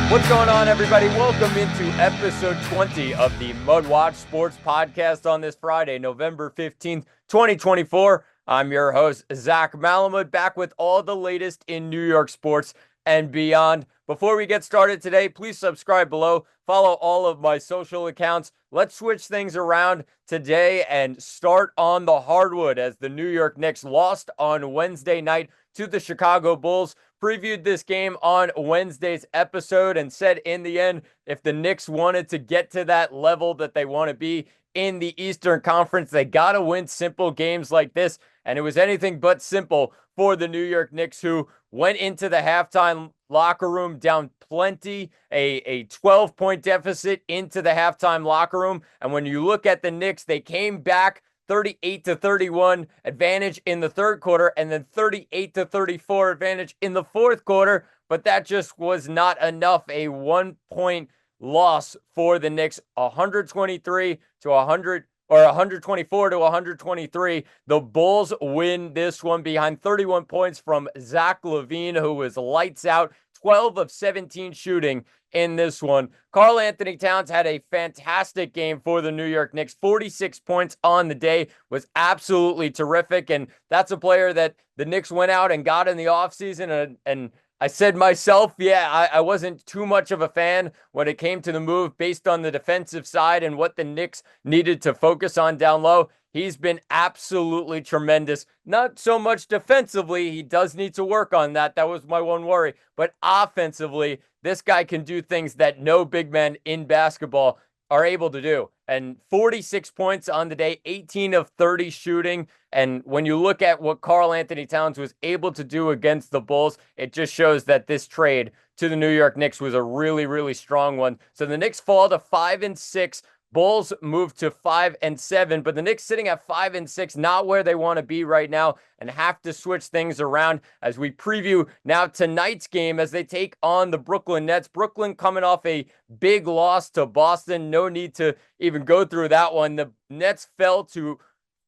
What's going on, everybody? Welcome into episode 20 of the MudWatch Sports Podcast on this Friday, November 15th, 2024. I'm your host, Zach Malamud, back with all the latest in New York sports and beyond. Before we get started today, please subscribe below. Follow all of my social accounts. Let's switch things around today and start on the hardwood as the New York Knicks lost on Wednesday night to the Chicago Bulls. Previewed this game on Wednesday's episode and said in the end, if the Knicks wanted to get to that level that they want to be in the Eastern Conference, they got to win simple games like this. And it was anything but simple for the New York Knicks, who went into the halftime locker room down plenty, a 12-point deficit into the halftime locker room. And when you look at the Knicks, they came back 38-31 advantage in the third quarter, and then 38-34 advantage in the fourth quarter. But that just was not enough. A 1-point loss for the Knicks, 123 to 100 or 124 to 123. The Bulls win this one behind 31 points from Zach LaVine, who was lights out, 12 of 17 shooting in this one. Karl Anthony Towns had a fantastic game for the New York Knicks. 46 points on the day, was absolutely terrific. And that's a player that the Knicks went out and got in the offseason. And I said myself, I wasn't too much of a fan when it came to the move based on the defensive side and what the Knicks needed to focus on down low. He's been absolutely tremendous. Not so much defensively. He does need to work on that. That was my one worry. But offensively, this guy can do things that no big men in basketball are able to do. And 46 points on the day, 18 of 30 shooting. And when you look at what Karl Anthony Towns was able to do against the Bulls, it just shows that this trade to the New York Knicks was a really, really strong one. So the Knicks fall to 5-6. Bulls move to 5-7, but the Knicks sitting at 5-6, not where they want to be right now, and have to switch things around as we preview now tonight's game as they take on the Brooklyn Nets. Brooklyn coming off a big loss to Boston. No need to even go through that one. The Nets fell to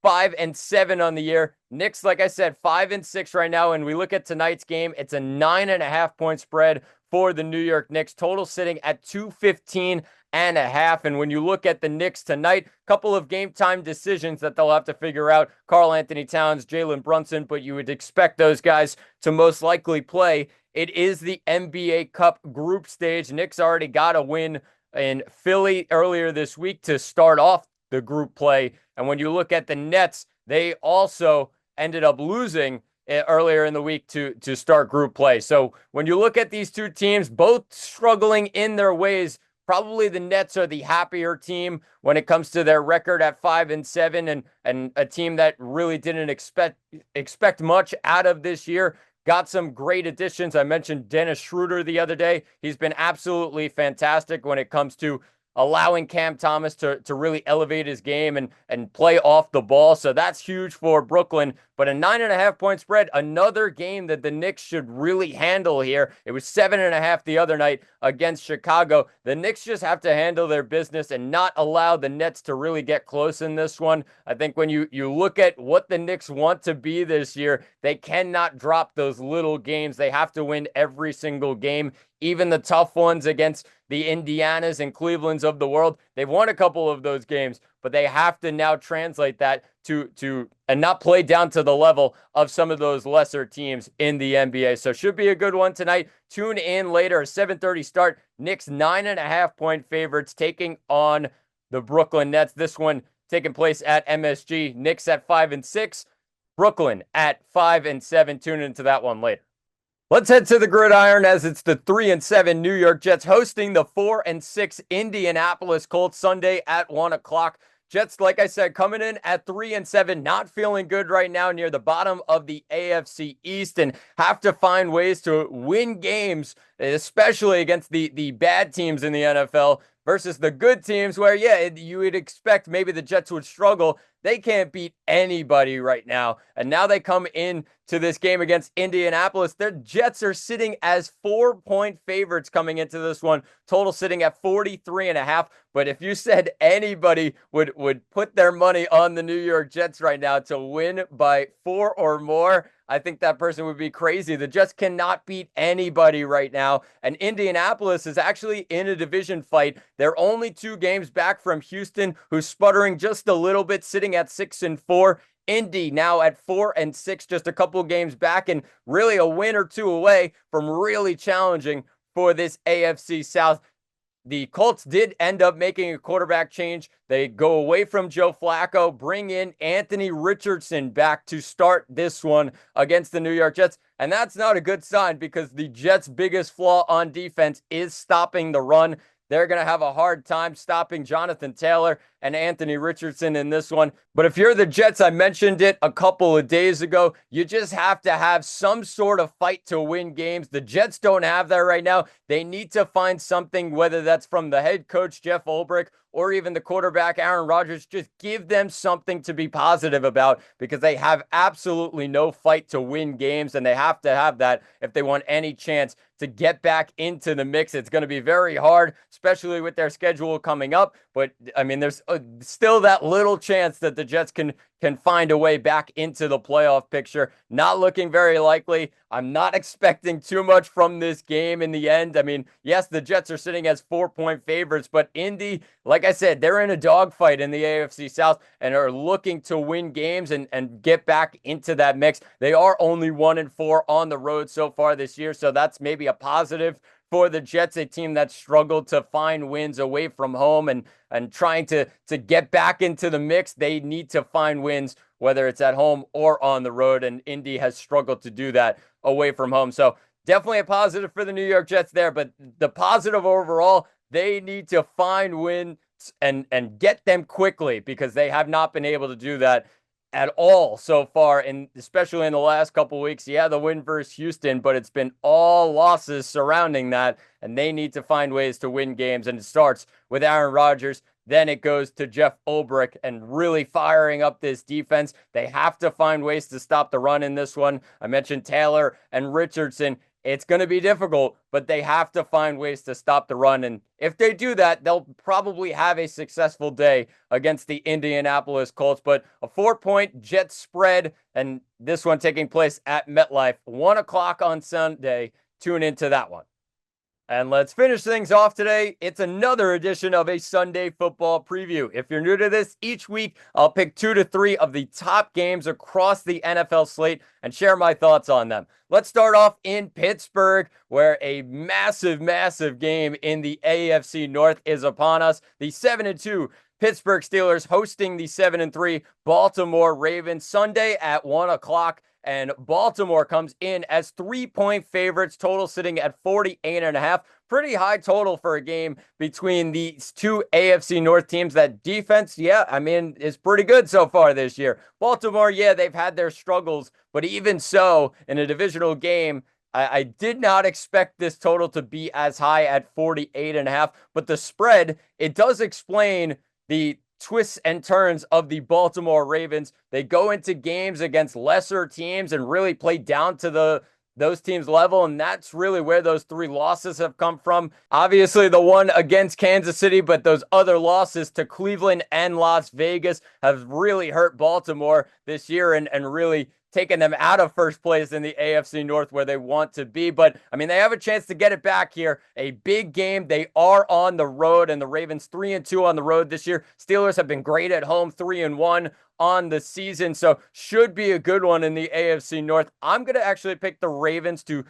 5-7 on the year. Knicks, like I said, 5-6 right now. And we look at tonight's game, it's a 9.5-point spread for the New York Knicks. Total sitting at 215.5. And when you look at the Knicks tonight, a couple of game time decisions that they'll have to figure out. Karl Anthony Towns, Jalen Brunson, but you would expect those guys to most likely play. It is the NBA Cup group stage. Knicks already got a win in Philly earlier this week to start off the group play. And when you look at the Nets, they also ended up losing earlier in the week to start group play. So when you look at these two teams, both struggling in their ways, probably the Nets are the happier team when it comes to their record at 5-7 and a team that really didn't expect much out of this year. Got some great additions. I mentioned Dennis Schroeder the other day. He's been absolutely fantastic when it comes to allowing Cam Thomas to really elevate his game and play off the ball. So that's huge for Brooklyn. But a 9.5-point spread, another game that the Knicks should really handle here. It was 7.5 the other night against Chicago. The Knicks just have to handle their business and not allow the Nets to really get close in this one. I think when you look at what the Knicks want to be this year, they cannot drop those little games. They have to win every single game, even the tough ones against the Indianas and Clevelands of the world. They've won a couple of those games, but they have to now translate that to and not play down to the level of some of those lesser teams in the NBA. So should be a good one tonight. Tune in later, a 7:30 start. Knicks 9.5-point favorites taking on the Brooklyn Nets. This one taking place at MSG. Knicks at 5-6, Brooklyn at 5-7. Tune into that one later. Let's head to the gridiron as it's the 3-7 New York Jets hosting the 4-6 Indianapolis Colts Sunday at 1 o'clock. Jets, like I said, coming in at 3-7, not feeling good right now, near the bottom of the AFC East, and have to find ways to win games, especially against the bad teams in the NFL versus the good teams where, you would expect maybe the Jets would struggle. They can't beat anybody right now. And now they come in to this game against Indianapolis. Their Jets are sitting as 4-point favorites coming into this one. Total sitting at 43.5. But if you said anybody would put their money on the New York Jets right now to win by 4 or more, I think that person would be crazy. The Jets cannot beat anybody right now, and Indianapolis is actually in a division fight. They're only 2 games back from Houston, who's sputtering just a little bit, sitting at 6-4. Indy now at 4-6, just a couple games back, and really a win or two away from really challenging for this AFC South. The Colts did end up making a quarterback change. They go away from Joe Flacco, bring in Anthony Richardson back to start this one against the New York Jets. And that's not a good sign because the Jets' biggest flaw on defense is stopping the run. They're going to have a hard time stopping Jonathan Taylor and Anthony Richardson in this one. But if you're the Jets, I mentioned it a couple of days ago, you just have to have some sort of fight to win games. The Jets don't have that right now. They need to find something, whether that's from the head coach, Jeff Ulbrich, or even the quarterback, Aaron Rodgers. Just give them something to be positive about because they have absolutely no fight to win games, and they have to have that if they want any chance to get back into the mix. It's going to be very hard, especially with their schedule coming up. But, I mean, there's still that little chance that the Jets can find a way back into the playoff picture. Not looking very likely. I'm not expecting too much from this game in the end. I mean, yes, the Jets are sitting as 4-point favorites, but Indy, like I said, they're in a dogfight in the AFC South and are looking to win games and get back into that mix. They are only 1-4 on the road so far this year, so that's maybe a positive for the Jets, a team that struggled to find wins away from home and trying to get back into the mix. They need to find wins, whether it's at home or on the road, and Indy has struggled to do that away from home. So definitely a positive for the New York Jets there, but the positive overall, they need to find wins and get them quickly because they have not been able to do that at all so far, and especially in the last couple of weeks. Yeah, the win versus Houston, but it's been all losses surrounding that, and they need to find ways to win games, and it starts with Aaron Rodgers. Then it goes to Jeff Ulbrich and really firing up this defense. They have to find ways to stop the run in this one. I mentioned Taylor and Richardson. It's going to be difficult, but they have to find ways to stop the run. And if they do that, they'll probably have a successful day against the Indianapolis Colts. But a 4-point Jets spread, and this one taking place at MetLife, 1 o'clock on Sunday. Tune into that one. And let's finish things off today. It's another edition of a Sunday football preview. If you're new to this, each week I'll pick 2 to 3 of the top games across the NFL slate and share my thoughts on them. Let's start off in Pittsburgh, where a massive, massive game in the AFC North is upon us. The 7-2 Pittsburgh Steelers hosting the 7-3 Baltimore Ravens Sunday at 1 o'clock. And Baltimore comes in as 3-point favorites, total sitting at 48.5. Pretty high total for a game between these two AFC North teams. That defense, yeah, I mean, is pretty good so far this year. Baltimore, yeah, they've had their struggles, but even so, in a divisional game, I did not expect this total to be as high at 48.5. But the spread, it does explain the twists and turns of the Baltimore Ravens. They go into games against lesser teams and really play down to those teams' level, and that's really where those 3 losses have come from. Obviously, the one against Kansas City, but those other losses to Cleveland and Las Vegas have really hurt Baltimore this year and really taking them out of first place in the AFC North where they want to be. But, I mean, they have a chance to get it back here. A big game. They are on the road, and the Ravens 3-2 on the road this year. Steelers have been great at home, 3-1 on the season, so should be a good one in the AFC North. I'm going to actually pick the Ravens to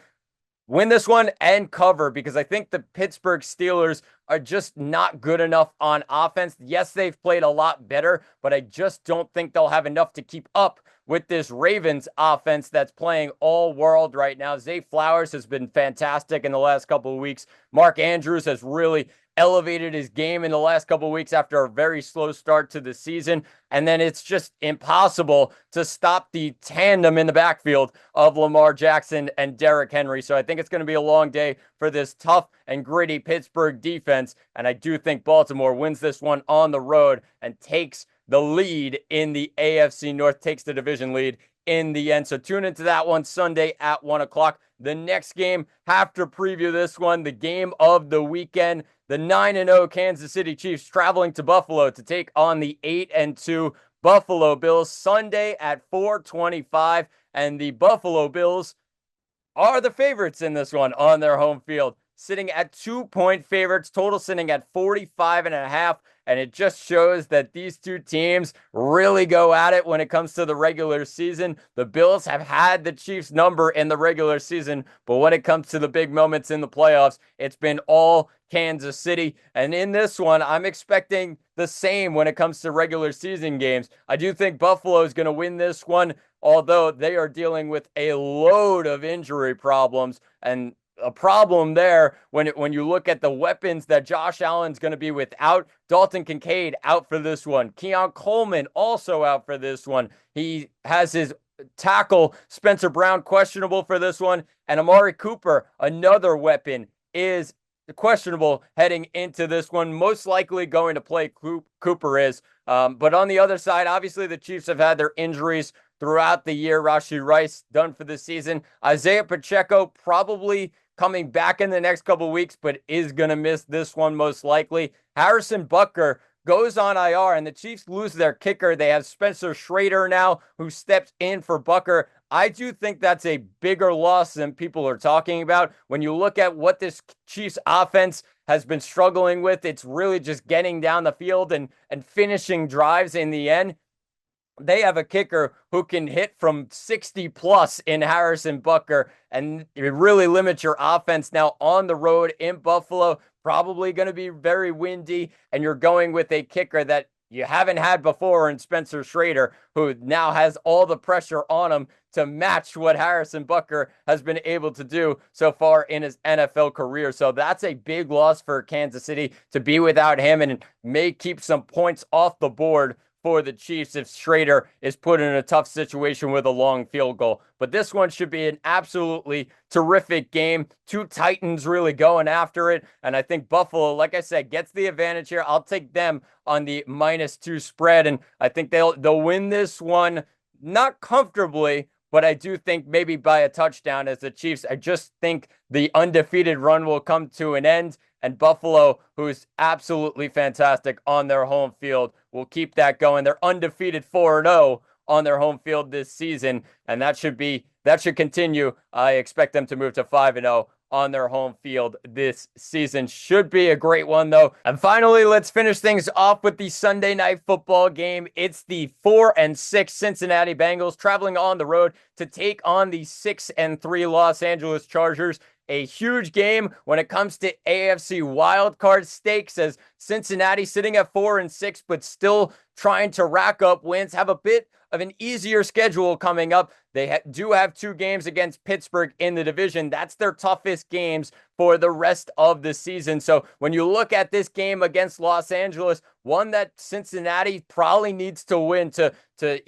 win this one and cover because I think the Pittsburgh Steelers are just not good enough on offense. Yes, they've played a lot better, but I just don't think they'll have enough to keep up with this Ravens offense that's playing all world right now. Zay Flowers has been fantastic in the last couple of weeks. Mark Andrews has really elevated his game in the last couple of weeks after a very slow start to the season. And then it's just impossible to stop the tandem in the backfield of Lamar Jackson and Derrick Henry. So I think it's going to be a long day for this tough and gritty Pittsburgh defense. And I do think Baltimore wins this one on the road and takes the lead in the AFC North, takes the division lead in the end. So tune into that one Sunday at 1 o'clock. The next game, have to preview this one, the game of the weekend. The 9-0 Kansas City Chiefs traveling to Buffalo to take on the 8-2 Buffalo Bills Sunday at 4:25, and the Buffalo Bills are the favorites in this one on their home field, sitting at 2-point favorites, total sitting at 45.5. And it just shows that these two teams really go at it when it comes to the regular season. The Bills have had the Chiefs' number in the regular season, but when it comes to the big moments in the playoffs, it's been all Kansas City. And in this one, I'm expecting the same when it comes to regular season games. I do think Buffalo is going to win this one, although they are dealing with a load of injury problems, and a problem there when you look at the weapons that Josh Allen's going to be without. Dalton Kincaid out for this one. Keon Coleman also out for this one. He has his tackle, Spencer Brown, questionable for this one. And Amari Cooper, another weapon, is questionable heading into this one. Most likely going to play, Cooper is. But on the other side, obviously the Chiefs have had their injuries throughout the year. Rashee Rice done for the season. Isaiah Pacheco probably coming back in the next couple weeks, but is going to miss this one most likely. Harrison Butker goes on IR, and the Chiefs lose their kicker. They have Spencer Schrader now, who steps in for Butker. I do think that's a bigger loss than people are talking about. When you look at what this Chiefs offense has been struggling with, it's really just getting down the field and finishing drives in the end. They have a kicker who can hit from 60 plus in Harrison Butker, and it really limits your offense now on the road in Buffalo. Probably going to be very windy, and you're going with a kicker that you haven't had before in Spencer Schrader, who now has all the pressure on him to match what Harrison Butker has been able to do so far in his NFL career. So that's a big loss for Kansas City to be without him, and may keep some points off the board for the Chiefs if Schrader is put in a tough situation with a long field goal. But this one should be an absolutely terrific game. Two Titans really going after it. And I think Buffalo, like I said, gets the advantage here. I'll take them on the -2 spread. And I think they'll win this one, not comfortably, but I do think maybe by a touchdown as the Chiefs. I just think the undefeated run will come to an end, and Buffalo, who's absolutely fantastic on their home field, will keep that going. They're undefeated 4-0 on their home field this season, and that should continue. I expect them to move to 5-0 on their home field this season. Should be a great one, though. And finally, let's finish things off with the Sunday night football game. It's the 4-6 Cincinnati Bengals traveling on the road to take on the 6-3 Los Angeles Chargers. A huge game when it comes to AFC wildcard stakes, as Cincinnati sitting at 4-6, but still trying to rack up wins, have a bit of an easier schedule coming up. They do have 2 games against Pittsburgh in the division. That's their toughest games for the rest of the season. So when you look at this game against Los Angeles, one that Cincinnati probably needs to win to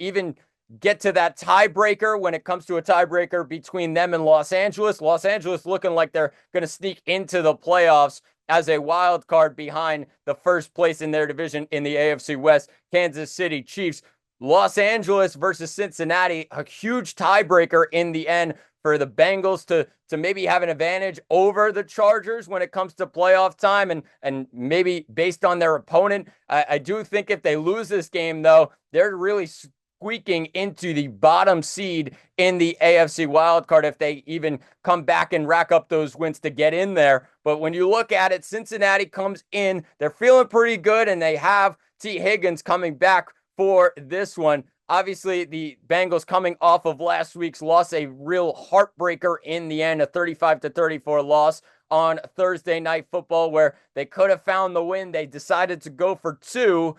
even get to that tiebreaker when it comes to a tiebreaker between them and Los Angeles. Los Angeles looking like they're going to sneak into the playoffs as a wild card behind the first place in their division in the AFC West, Kansas City Chiefs. Los Angeles versus Cincinnati, a huge tiebreaker in the end for the Bengals to maybe have an advantage over the Chargers when it comes to playoff time, and maybe based on their opponent. I do think if they lose this game, though, they're really squeaking into the bottom seed in the AFC wildcard if they even come back and rack up those wins to get in there. But when you look at it, Cincinnati comes in, they're feeling pretty good, and they have T. Higgins coming back for this one. Obviously, the Bengals coming off of last week's loss, a real heartbreaker in the end, a 35-34 loss on Thursday Night Football, where they could have found the win. They decided to go for 2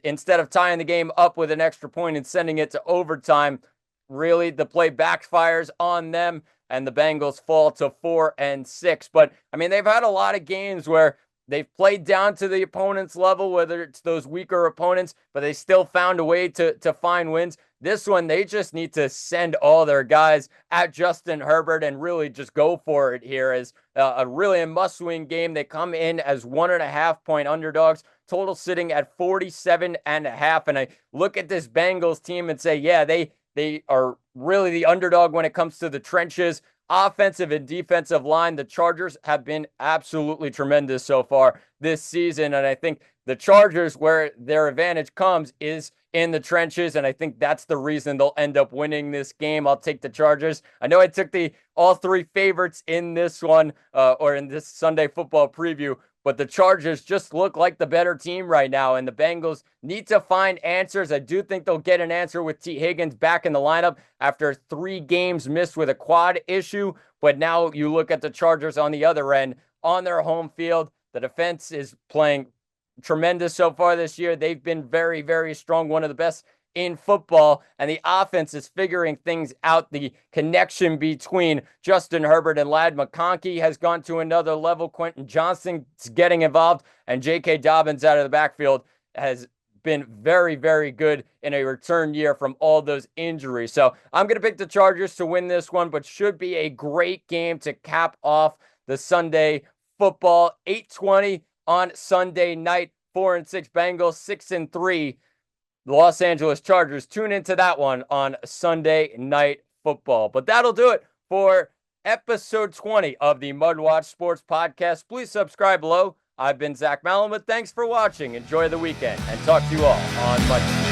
instead of tying the game up with an extra point and sending it to overtime. Really, the play backfires on them, and the Bengals fall to 4-6. But, I mean, they've had a lot of games where they've played down to the opponent's level, whether it's those weaker opponents, but they still found a way to find wins. This one, they just need to send all their guys at Justin Herbert and really just go for it here as a really must-win game. They come in as 1.5-point underdogs, total sitting at 47.5. And I look at this Bengals team and say, yeah, they are really the underdog when it comes to the trenches. offensive and defensive line, the Chargers have been absolutely tremendous so far this season. And I think the Chargers, where their advantage comes, is in the trenches. And I think that's the reason they'll end up winning this game. I'll take the Chargers. I know I took all three favorites in this one or in this Sunday football preview, but the Chargers just look like the better team right now, and the Bengals need to find answers. I do think they'll get an answer with T. Higgins back in the lineup after 3 games missed with a quad issue. But now you look at the Chargers on the other end, on their home field. The defense is playing tremendous so far this year. They've been very, very strong, one of the best in football, and the offense is figuring things out. The connection between Justin Herbert and Ladd McConkey has gone to another level. Quentin Johnston's getting involved, and J.K. Dobbins out of the backfield has been very, very good in a return year from all those injuries. So I'm going to pick the Chargers to win this one, but should be a great game to cap off the Sunday football. 8:20 on Sunday night. 4-6 Bengals, 6-3 the Los Angeles Chargers. Tune into that one on Sunday Night Football. But that'll do it for episode 20 of the MudWatch Sports Podcast. Please subscribe below. I've been Zach Malamud. Thanks for watching. Enjoy the weekend, and talk to you all on Monday.